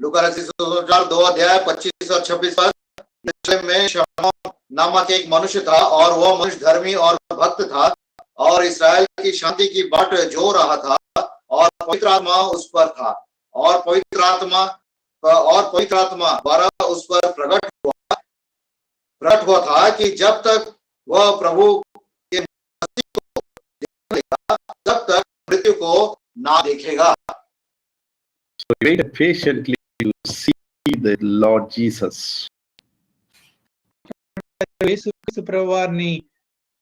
लूका रचित सुसमाचार 2 अध्याय 25 और 26 पद। यरूशलेम में शमौन नामक एक मनुष्य था और वह मनुष्य धर्मी और भक्त था और इस्राएल की शांति की बाट जो रहा था, और पवित्र आत्मा उस पर था, और पवित्र आत्मा द्वारा उस पर प्रकट हुआ था कि जब तक वह प्रभु के मसीह को देखेगा तब तक मृत्यु को ना देखेगा। So he waited patiently to see the Lord Jesus. యేసుక్రీస్తు ప్రభువారిని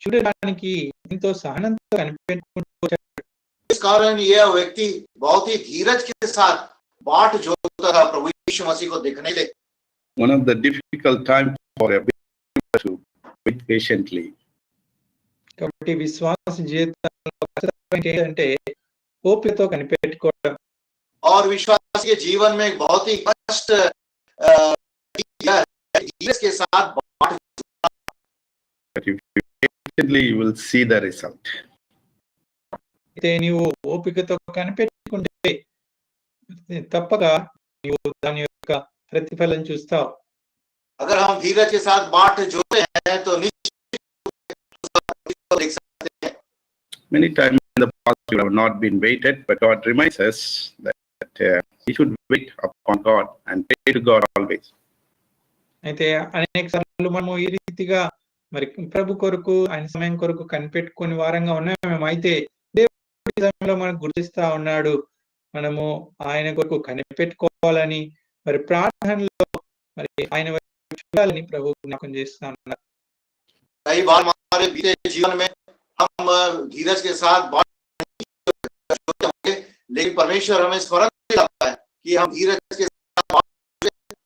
చూడడానికి ఎంతో సహనంతో కనిపెట్టుకుంటూ వచ్చాడు. इस कारण यह व्यक्ति बहुत ही धीरज के साथ बाट जोता था प्रभु यीशु मसीह को देखने के लिए। One of the difficult times for a believer to wait patiently. కాబట్టి విశ్వాస జీవితంలో కష్టమైనది ఏంటంటే ఓపికతో కనిపెట్టుకోవడం. और विश्वास के जीवन में एक बहुत ही कष्ट धीरज के साथ बाट। But if you patiently, you will see the result. అయితే నీవు ఓపికతో కనిపెట్టుకుంటే తప్పక నీవు దాని యొక్క ప్రతిఫలం చూస్తావు. अगर हम धीरज के साथ बाट जोते हैं तो निश्चित देख सकते हैं। Many times in the past we have not been waited, but God reminds us that we should wait upon God and pray to God always. అయితే అనేక సార్లు మనము ఈ రీతిగా మరి ప్రభు కొరకు ఆయన సమయం కొరకు కనిపెట్టుకుని వారంగా ఉన్నాము. అయితే దేవుడి సమయంలో మనకు గుర్తిస్తా ఉన్నాడు మనము ఆయన కొరకు కనిపెట్టుకోవాలని, మరి ప్రార్థనలో మరి ఆయన చూడాలని ప్రభు జ్ఞాపకం చేస్తా ఉన్నారు. कई बार हमारे बीते जीवन में हम धीरज के साथ बाट जोते होंगे, लेकिन परमेश्वर हमें स्मरण दिलाता है कि हम धीरज के साथ बाट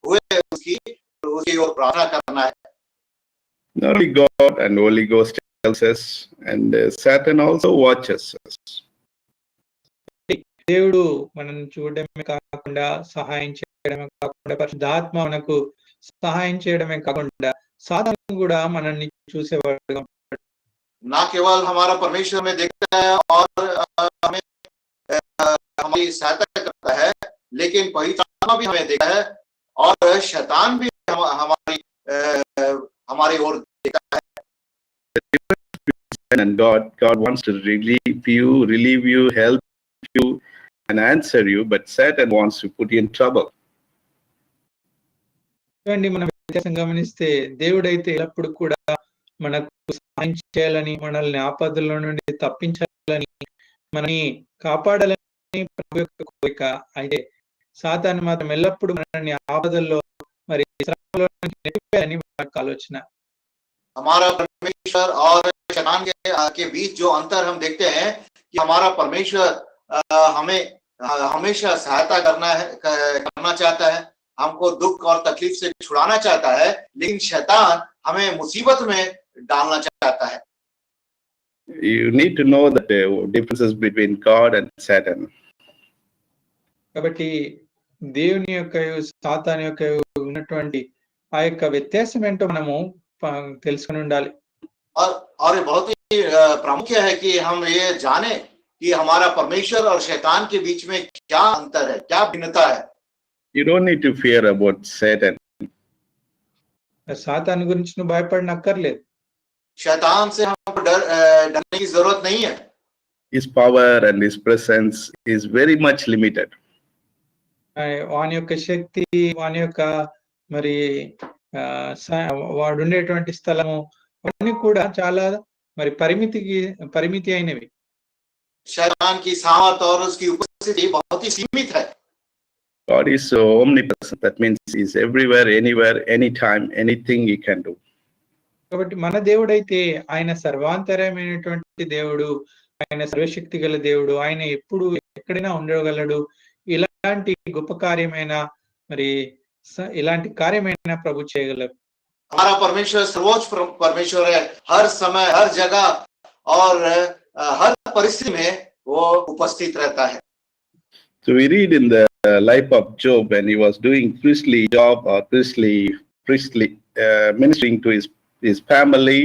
हुए उसकी ओर प्रार्थना करना है। Not only God and Holy Ghost tells us, and Satan also watches us. దేవుడు మనల్ని చూడడమే కాకుండా సహాయం చేయడమే కాకుండా పరిశుద్ధాత్మ మనకు సహాయం చేయడమే కాకుండా సాతాను కూడా మనల్ని చూసేవాడుగా ఉంటాడు. ना केवल हमारा परमेश्वर में देखता है और हमें हमारी सहायता करता है, लेकिन पवित्र आत्मा भी हमें देखता है और शैतान भी हमारी ओर देखता है। And God wants to relieve you, help you, and answer you, but Satan wants to put you in trouble. చూడండి, మనం వ్యత్యాసం గమనిస్తే దేవుడైతే ఎల్లప్పుడు కూడా మనకు సహాయం చేయాలని, మనల్ని ఆపదల నుండి తప్పించాలని, మనని కాపాడాలని ప్రభు యొక్క కోరిక. అయితే సాతాను మాత్రం ఎల్లప్పుడు మనల్ని ఆపదల్లో మరి శ్రమలో నుంచి నెట్టివేయాలని వారి ఆలోచన. हमारा परमेश्वर और शैतान के बीच जो अंतर हम देखते हैं कि हमारा परमेश्वर हमें हमेशा सहायता करना चाहता है, हमको दुख और तकलीफ से छुड़ाना चाहता है, लेकिन शैतान हमें मुसीबत में डालना चाहता है। You need to know the differences between God and Satan. కాబట్టి దేవుని యొక్క సాతాను యొక్క ఉన్నటువంటి ఆ యొక్క వ్యత్యాసం ఏంటో మనము తెలుసుకుని ఉండాలి. और बहुत ही प्रामुख्य है कि हम ये जाने कि हमारा परमेश्वर और शैतान के बीच में क्या अंतर है, क्या भिन्नता है। You don't need to fear about Satan. సాతాను గురించి నువ్వు భయపడనక్కర్లేదు. शैतान से हमको डरने की जरूरत नहीं है। His power and his presence is very much limited. వాని యొక్క శక్తి, వాని యొక్క మరి వాడు ఉండేటువంటి స్థలము అవన్నీ కూడా చాలా మరి పరిమితి అయినవి. शैतान की सामर्थ और उसकी उपस्थिति बहुत ही सीमित है. God is so omnipresent. That means He's everywhere, anywhere, anytime, anything He can do. కాబట్టి మన దేవుడైతే ఆయన సర్వాంతరమైనటువంటి దేవుడు, ఆయన సర్వశక్తి గల దేవుడు, ఆయన ఎప్పుడు ఎక్కడైనా ఉండగలడు. ఇలాంటి గొప్ప కార్యమైన మరి ఇలాంటి కార్యమైన ప్రభు చేయగలరు. हमारा परमेश्वर सर्वोच्च परमेश्वर है. हर समय, हर जगह और हर परिस्थिति में वो उपस्थित रहता है. So we read in the life of Job when he was doing priestly job or priestly ministering to his family.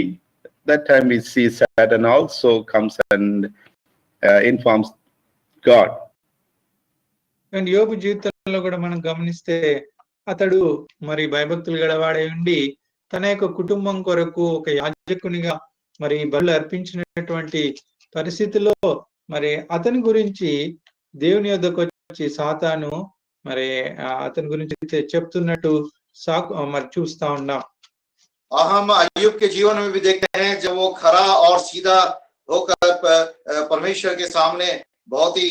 That time we see Satan also comes and informs God. And యోబు జీవితంలో కూడా మనం గమనిస్తే అతడు మరి భయభక్తులు గలవాడై ఉండి తన యొక్క కుటుంబం కొరకు ఒక యాజకునిగా మరి బలు అర్పించినటువంటి పరిస్థితిలో మరి అతని గురించి దేవుని యొద్దకు వచ్చి సాతాను మరి అతని గురించి చెప్తున్నట్టు మరి చూస్తా ఉన్నాం. हम अय्यूब के जीवन में भी देखते हैं जब वो खरा और सीधा होकर परमेश्वर के सामने बहुत ही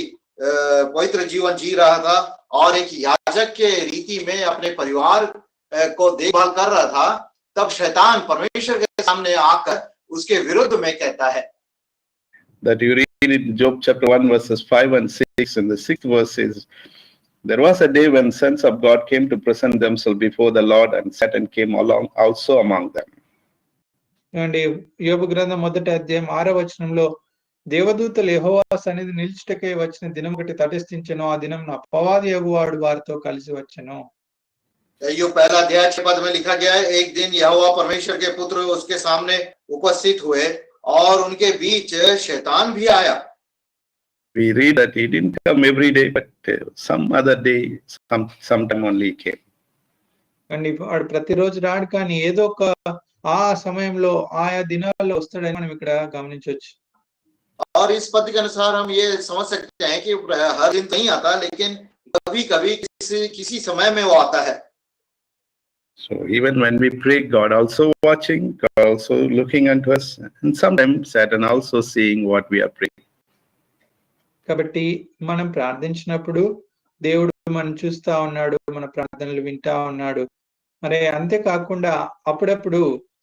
पवित्र जीवन जी रहा था और एक याजक के रीति में अपने परिवार को देखभाल कर रहा था, तब शैतान परमेश्वर के सामने आकर उसके विरुद्ध में कहता है. That you read in Job chapter 1 verses 5 and 6, and the 6th verse is, there was a day when sons of God came to present themselves before the Lord, and Satan came along also among them. అండి యోబు గ్రంథం 1వ అధ్యాయం 6వ వచనంలో దేవదూతలు యెహోవా సన్నిధి నిలిచుటకై వచ్చిన దినం ఒకటి తటస్థించెను, ఆ దినం అపవాది యెహోవాడు వారితో కలిసి వచ్చెను. अय्यूब 1 अध्याय 6 पद में लिखा गया है, एक दिन यहोवा परमेश्वर के पुत्र उसके सामने उपस्थित हुए और उनके बीच शैतान भी आया. We read that he didn't come every day, but some other day, sometime only he came. అండి వాడు ప్రతిరోజు రాడు, కానీ ఏదో ఒక ఆ సమయంలో ఆయా దినాల్లో వస్తాడని మనం ఇక్కడ గమనించవచ్చు. और इस पद के अनुसार हम ये समझ सकते हैं कि हर दिन नहीं आता, लेकिन कभी-कभी किसी समय में वो आता है. So even when we pray, God also watching, God also looking unto us, and sometimes Satan also seeing what we are praying. కాబట్టి మనం ప్రార్థించినప్పుడు దేవుడు మనం చూస్తా ఉన్నాడు, మన ప్రార్థనలు వింటా ఉన్నాడు. మరి అంతేకాకుండా అప్పుడప్పుడు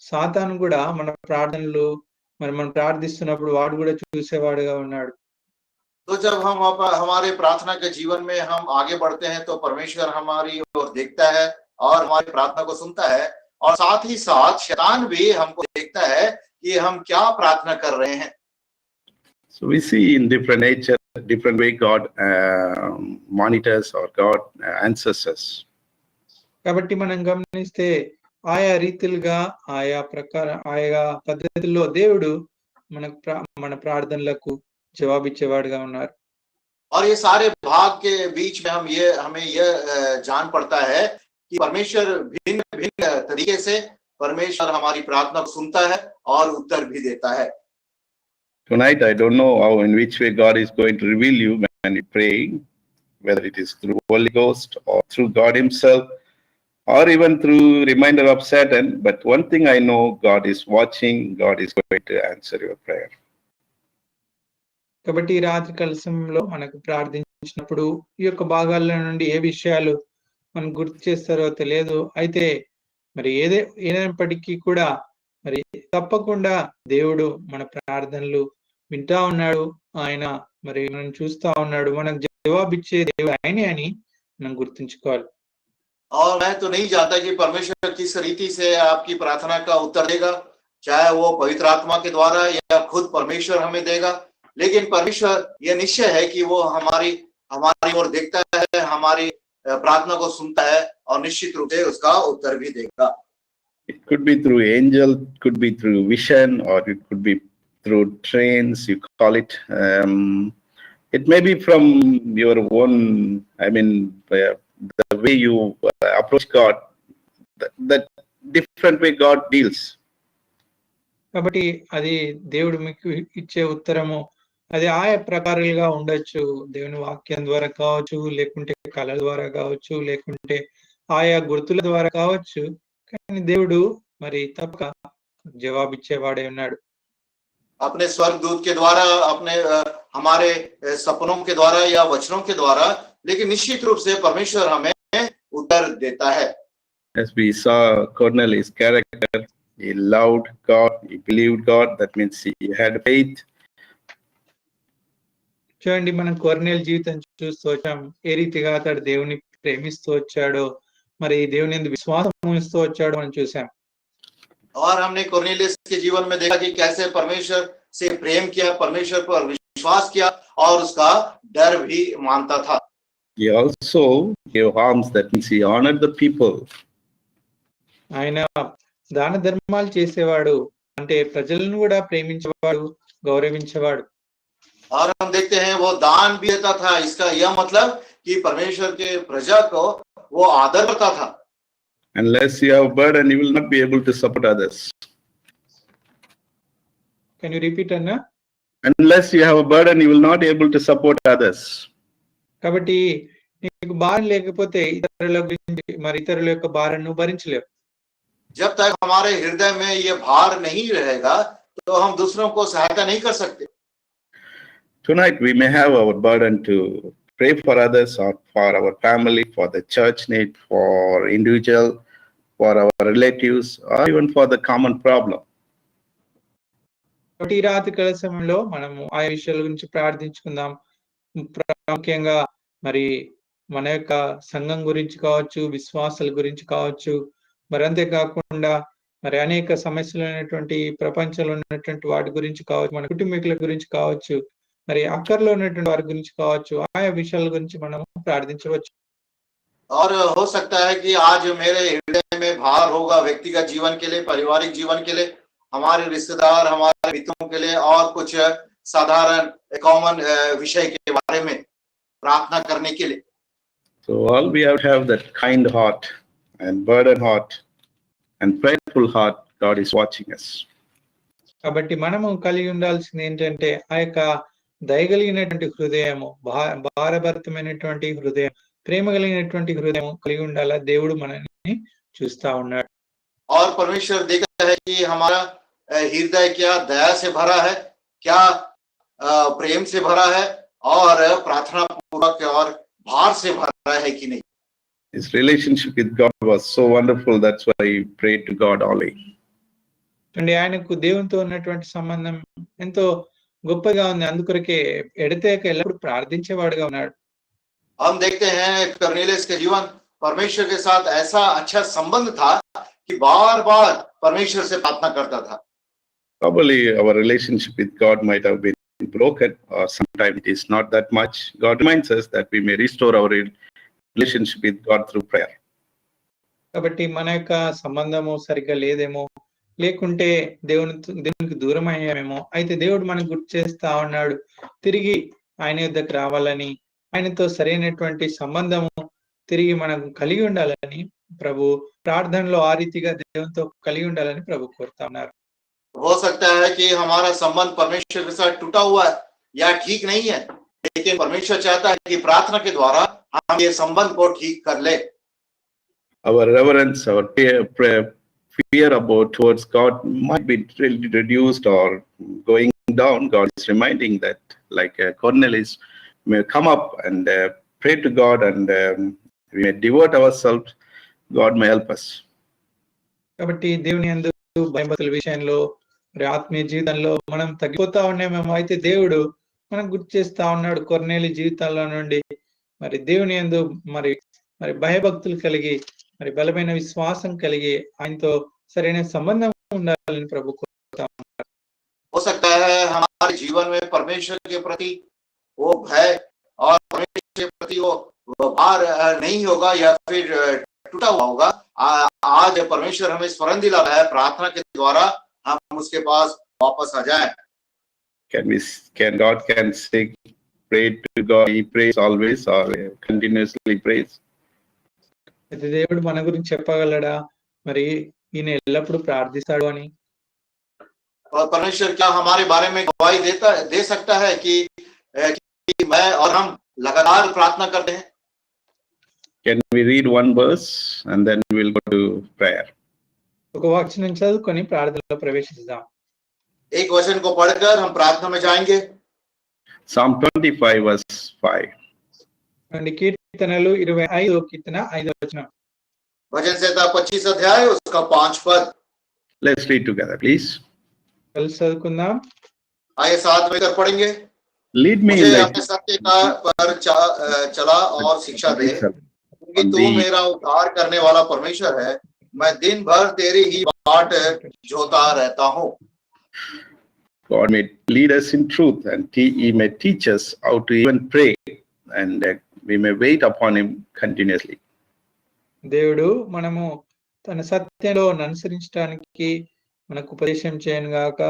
సాతాను కూడా మన ప్రార్థనలు మరి మనం ప్రార్థిస్తున్నప్పుడు వాడు కూడా చూసేవాడుగా ఉన్నాడు. तो जब हम हमारे प्रार्थना के जीवन में हम आगे बढ़ते हैं तो परमेश्वर हमारी ओर देखता है और हमारी प्रार्थना को सुनता है, और साथ ही साथ शैतान भी हमको देखता है कि हम क्या प्रार्थना कर रहे हैं. So we see in different nature, different way God monitors or God answers us. కాబట్టి మనం గమనిస్తే ఆయా రీతిలుగా ఆయా పద్ధతుల్లో దేవుడు మన ప్రార్థనలకు జవాబిచ్చేవాడుగా ఉన్నారు. और ये सारे भाग के बीच में हमें ये जान पड़ता है कि परमेश्वर भिन्न भिन्न तरीके से परमेश्वर हमारी प्रार्थना को सुनता है और उत्तर भी देता है. Tonight I don't know how in which way God is going to reveal you when you pray, whether it is through Holy Ghost or through God Himself, or even through reminder of Satan. But one thing I know, God is watching, God is going to answer your prayer. కాబట్టి ఈ రాత్రి కాల సమయంలో మనకు ప్రార్థించినప్పుడు ఈ యొక్క భాగాల నుండి ఏ విషయాలు మనం గుర్తు చేస్తారో తెలియదు. అయితే మరి ఏదైనప్పటికీ కూడా మరి తప్పకుండా దేవుడు మన ప్రార్థనలు వింటా ఉన్నాడు, ఆయన మరి మనం చూస్తా ఉన్నాడు, మనకు జవాబిచ్చే దేవుడు ఆయనే అని మనం గుర్తుంచుకోవాలి. और मैं तो नहीं जानता कि परमेश्वर किस रीति से आपकी प्रार्थना का उत्तर देगा, चाहे वो पवित्र आत्मा के द्वारा या खुद परमेश्वर हमें देगा, लेकिन परमेश्वर ये निश्चय है कि वो हमारी ओर देखता है, हमारी प्रार्थना को सुनता है और निश्चित रूप से उसका उत्तर भी देगा. It could be through angel, could be through vision, or it could be through trains, you call it. It may be from your own, the way you approach God, that different way God deals. కాబట్టి అది దేవుడు మీకు ఇచ్చే ఉత్తరము అది ఆయా ప్రకారాలుగా ఉండొచ్చు. దేవుని వాక్యం ద్వారా కావచ్చు, లేకుంటే కళల ద్వారా కావచ్చు, లేకుంటే ఆయా గుర్తుల ద్వారా కావచ్చు. కానీ దేవుడు మరి తప్పక జవాబిచ్చేవాడే ఉన్నాడు. अपने स्वर्गदूत के द्वारा, अपने हमारे सपनों के द्वारा या वचनों के द्वारा, लेकिन निश्चित रूप से परमेश्वर हमें उत्तर देता है. As we saw Cornelius' character, he loved God, he believed God, that means he had faith. చూడండి, మనం కొర్నేలు జీవితం చూస్తూ వచ్చాం. ఏ రీతిగా అతడు దేవుని ప్రేమిస్తూ వచ్చాడో, మరి దేవుని యందు విశ్వాసం ఉంచుతూ వచ్చాడో మనం చూసాం. और हमने कोर्नेलियस के जीवन में देखा कि कैसे परमेश्वर से प्रेम किया, परमेश्वर पर विश्वास किया और उसका डर भी मानता था. He also gave alms, that means he honored the people. ఆయన దాన ధర్మాలు చేసేవాడు, అంటే ప్రజలను కూడా ప్రేమించేవాడు, గౌరవించేవాడు. और हम देखते हैं वो दान भी देता था. इसका यह मतलब कि परमेश्वर के प्रजा को वो आदर करता था. Unless you have burden, you will not be able to support others. Can you repeat అన్నా? Unless you have a burden, you will not be able to support others. కాబట్టి నీకు భారం లేకపోతే ఇతరుల గురించి, మరి ఇతరుల యొక్క భారాన్ని భరించలేవు. जब तक हमारे हृदय में ये भार नहीं रहेगा तो हम दूसरों को सहायता नहीं कर सकते. Tonight we may have our burden to pray for others, or for our family, for the church need, for individual, for our relatives, or even for the common problem. కాబట్టి ఈ రాత్రికాల సమయంలో మనము ఆ విషయాల గురించి ప్రార్థించుకుందాం. ప్రాముఖ్యంగా మరి మన యొక్క సంఘం గురించి కావచ్చు, విశ్వాసాల గురించి కావచ్చు, మరి అంతేకాకుండా మరి అనేక సమస్యలు ఉన్నటువంటి ప్రపంచంలో ఉన్నటువంటి వాటి గురించి కావచ్చు, మన కుటుంబీకుల గురించి కావచ్చు, మరి అక్కర్లో ఉన్నటువంటి వారి గురించి కావచ్చు, ఆయా విషయాల గురించి మనం ప్రార్థించవచ్చు. और हो सकता है कि आज मेरे हृदय में भार होगा व्यक्तिगत जीवन के लिए, पारिवारिक जीवन के लिए, हमारे रिश्तेदार, हमारे मित्रों के लिए, और कुछ साधारण कॉमन विषय के बारे में प्रार्थना करने के लिए. So all we have to have that kind heart and burden heart and prayerful heart. God is watching us. కాబట్టి మనము కలిగి ఉండాల్సింది ఏంటంటే ఆ యొక్క దయగలిగినటువంటి హృదయము, భారభరితమైనటువంటి హృదయం, ప్రేమ కలిగినటువంటి హృదయం కలిగి ఉండాలా. దేవుడు మనల్ని చూస్తా ఉన్నాడు. और परमेश्वर देखता है कि हमारा हृदय क्या दया से भरा है, क्या प्रेम से भरा है, और प्रार्थना पूर्वक और भार से भरा है कि नहीं. His relationship with God was so wonderful. That's why he prayed to God only. అంటే ఆయనకు దేవునితో ఉన్నటువంటి సంబంధం ఎంతో గొప్పగా ఉంది. అందుకొరకే ఎడతెగక ఎల్లప్పుడూ ప్రార్థించేవాడుగా ఉన్నాడు. हम देखते हैं कर्नेलियस के जीवन परमेश्वर के साथ ऐसा अच्छा संबंध था कि बार बार परमेश्वर से प्रार्थना करता था. Probably our relationship with God might have been broken, or sometimes it is not that much. God reminds us that we may restore our relationship with God through prayer. కాబట్టి మన యొక్క సంబంధము సరిగ్గా లేదేమో, లేకుంటే దేవునికి దూరం అయ్యామేమో. అయితే దేవుడు మనకు గుర్తు చేస్తా ఉన్నాడు, తిరిగి ఆయన యొద్దకు రావాలని, ఆయనతో సరైనటువంటి సంబంధము తిరిగి మనం కలిగి ఉండాలని ప్రభు ప్రార్థనలో ఆ రీతిగా దేవునితో కలిగి ఉండాలని ప్రభు కోరుతా ఉన్నారు. हो सकता है कि हमारा संबंध परमेश्वर के साथ टूटा हुआ है या ठीक नहीं है, लेकिन परमेश्वर चाहता है कि प्रार्थना के द्वारा हम ये संबंध को ठीक कर ले. Our reverence, our fear about towards God might be reduced or going down. God is reminding that, like Cornelius, may come up and pray to God, and we may devote ourselves. God may help us. కాబట్టి దేవుని యందు భయభక్తుల విషయంలో, మరి ఆత్మీయ జీవితంలో మనం తగ్గిపోతా ఉన్నామేమో. అయితే దేవుడు మనకు గుర్తు చేస్తా ఉన్నాడు, కొర్నేలి జీవితంలో నుండి మరి దేవుని యందు మరి భయభక్తులు కలిగి, మరి బలమైన విశ్వాసం కలిగి ఆయనతో సరైన సంబంధం ఉండాలని ప్రభు కోరుతా ఉన్నారు. हो सकता है हमारे जीवन में परमेश्वर के प्रति वो भय और परमेश्वर के प्रति वो भार नहीं होगा, या फिर टूटा हुआ होगा. आज परमेश्वर हमें स्मरण दिला रहा है, प्रार्थना के द्वारा हम उसके पास वापस आ जाएं. Can God say, pray to God, he prays always, or continuously prays? అయితే దేవుడు మన గురించి చెప్పగలడా, మరి ఈయన ఎల్లప్పుడూ ప్రార్థిస్తాడు అని? और परमेश्वर क्या हमारे बारे में गवाही दे सकता है कि मैं और हम लगातार प्रार्थना करते हैं? Can we read one verse and then we'll go to prayer? ఒక వచనం చదువుకొని ప్రార్థనలో ప్రవేశిద్దాం. एक वचन को पढ़कर हम प्रार्थना में जाएंगे. Psalm 25 verse 5. అండి కీర్తనలు 25 కీర్తన 5వ వచనం. भजन संहिता 25 अध्याय उसका 5 पद. Let's read together, please. కలిసి చదువుకుందాం. आइए साथ मिलकर पढ़ेंगे. Lead me मुझे like अपने सत्य का पर चला और शिक्षा दे, क्योंकि तू मेरा उद्धार करने वाला परमेश्वर है. मैं दिन भर तेरी ही बाट जोता रहता हूँ. God may lead us in truth, and He may teach us how to even pray, and we may wait upon Him continuously. దేవుడు మనము తన సత్యంలో అనుసరించడానికి మనకు ఉపదేశం చేయను గాక.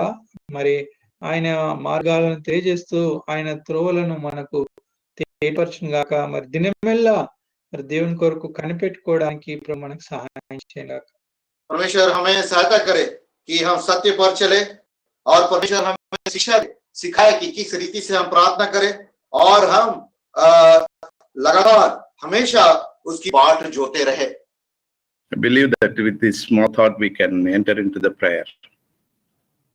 మరి ఆయన మార్గాలను తెలియజేస్తూ ఆయన త్రోవలను మనకు తెలియపరచును గాక. మరి దినమెల్లా మరి దేవుని కొరకు కనిపెట్టుకోవడానికి ఇప్పుడు మనకు సహాయం చేయను గాక. परमेश्वर हमें सहायता करे कि हम सत्य पर चले, और परमेश्वर हमें शिक्षा सिखाए कि किस रीति से हम प्रार्थना करें, और हम लगातार हमेशा उसकी बाट जोते रहे. I believe that with this small thought we can enter into the prayer.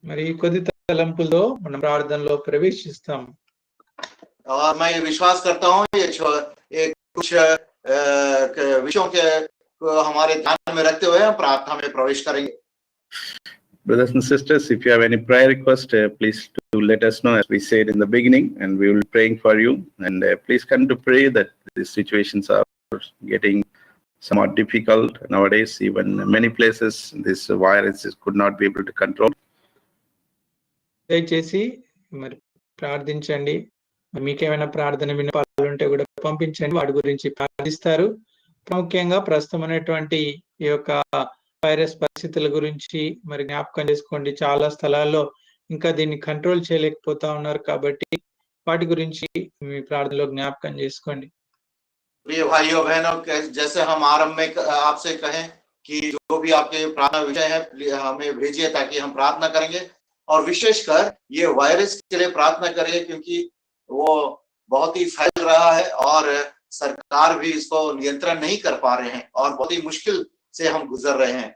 మరి కొద్ది తలంపులతో మనం ప్రార్థనలో ప్రవేశిస్తాం. और मैं ये विश्वास करता हूँ ये कुछ विषयों के हमारे ध्यान में रखते हुए हम प्रार्थना में प्रवेश करेंगे. Brothers and sisters, if you have any prayer request, please do let us know, as we said in the beginning, and we will be praying for you. And please come to pray that these situations are getting somewhat difficult nowadays. Even many places, this virus could not be able to control. దయచేసి మరి ప్రార్థించండి. మీకేమైనా ప్రార్థన విన్నపాలు ఉంటే కూడా పంపించండి, వాటి గురించి ప్రార్థిస్తారు. ప్రాముఖ్యంగా ప్రస్తుతమైనటువంటి ఈ యొక్క వైరస్ పరిస్థితుల గురించి మరి జ్ఞాపకం చేసుకోండి. చాలా స్థలాల్లో ఇంకా దీన్ని కంట్రోల్ చేయలేకపోతా ఉన్నారు కాబట్టి వాటి గురించి మీ ప్రార్థనలో జ్ఞాపకం చేసుకోండి. प्रिय भाइयों बहनों, जैसे हम आरंभ में आपसे कहें कि जो भी आपके प्रार्थना विषय है हमें भेजिए ताकि हम प्रार्थना करेंगे, और विशेषकर ये वायरस के लिए प्रार्थना करें क्योंकि वो बहुत ही फैल रहा है और सरकार भी इसको नियंत्रण नहीं कर पा रहे हैं और बहुत ही मुश्किल से हम गुजर रहे हैं.